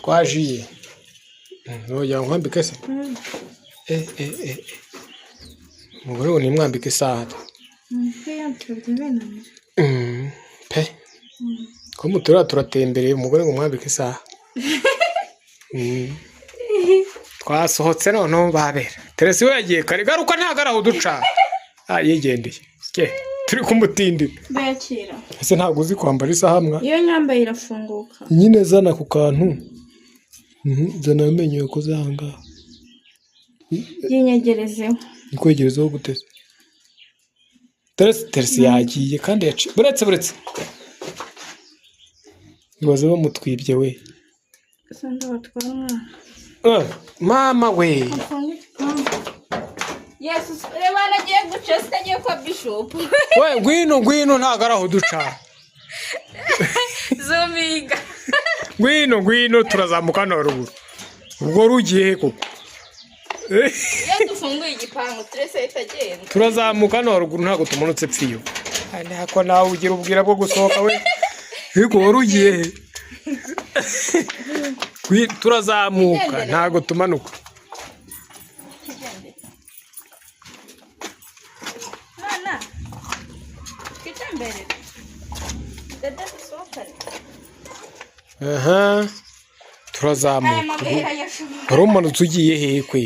twajiye nojya nkwambike se umugore ngo nimwambike isaha pe ko mutura turatembereye umugore ngo mwambike isaha twasohotse noneho babera Teresi we yagiye kare garuka ntagaraho duca yigendeye turi kumutindira bakira ese ntabwo uzi kwambara isaha mwa iyo nyambaye irafunguka nyine zana ku kantu zana amenyo ko zanga yinyegerezeho nikwegerezeho guteze Teresi yagiye kandi yaciye buretse nibaze bamutwibye we sanda batwara mama we Yesu reba nagiye guca sitagiye kwa bishop we ngwino ntagaraho duca zomiga ngwino turazamuka no ruguru ubwo rugiye koko iyo dufunguye igipangu Teresi itagenda turazamuka no ruguru ntago tumanutse pfiyo ntako nawe ugira ubwira bwo gusohoka we ariko warugiye turazamuka ntago tumanuka Mana kitambere dada sokare turazamuka urumanutse ugiye hehe kwe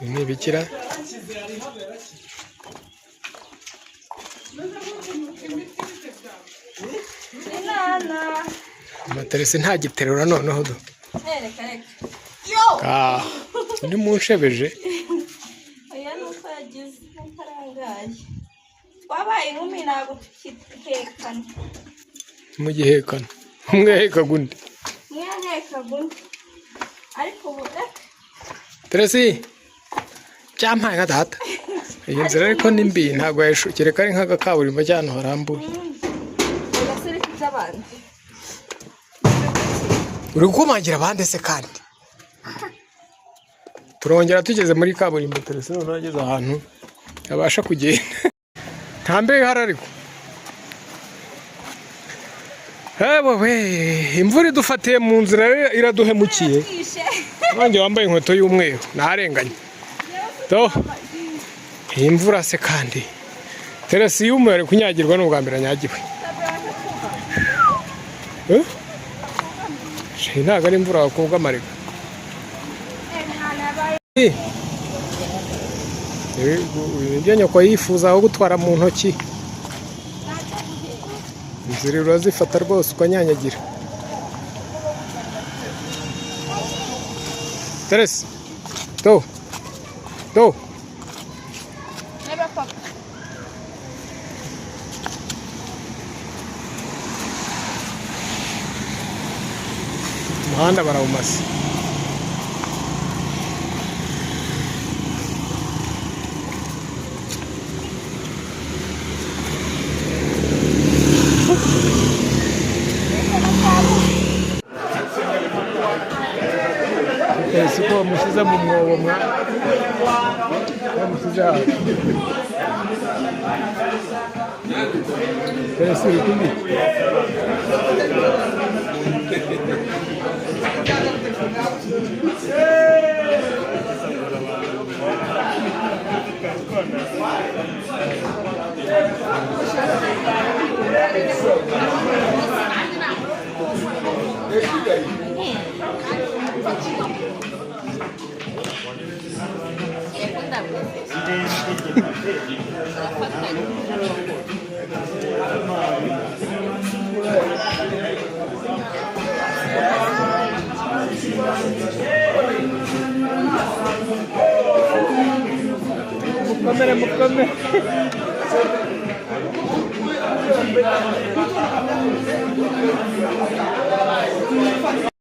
ni bikira Teresi nta giterura noneho do ndi munshebeje oya nuko yagize ntarangaye twabaye inkumi ntabwo tukihekana mugihekana umwe hekaga undi ariko ubu Teresi cyampaye nka data iyi nzira ariko ni mbi ntabwo kereka ari nk'agakaburimbo cyane harambuye uri gukomangira abandi se kandi turongera tugeze muri kaburimbo Teresi noneho ageze ahantu abasha kugenda nta mbere ihari ariko we imvura idufatiye mu nzira iraduhemukiye nanjye wambaye inkweto y'umweru ntarenganye iyi mvura se kandi Teresi y'umweru ari kunyagirwa n'ubwa mbere anyagiwe ntabwo ari imvura wakubwa amarega ibyo nyoko yifuza aho gutwara mu ntoki inzira urazifata rwose ukanyanyagira Teresi umuhanda barawumase siko bamushyize mu mwobo bamushyize hano Teresi uri kumwe mukomere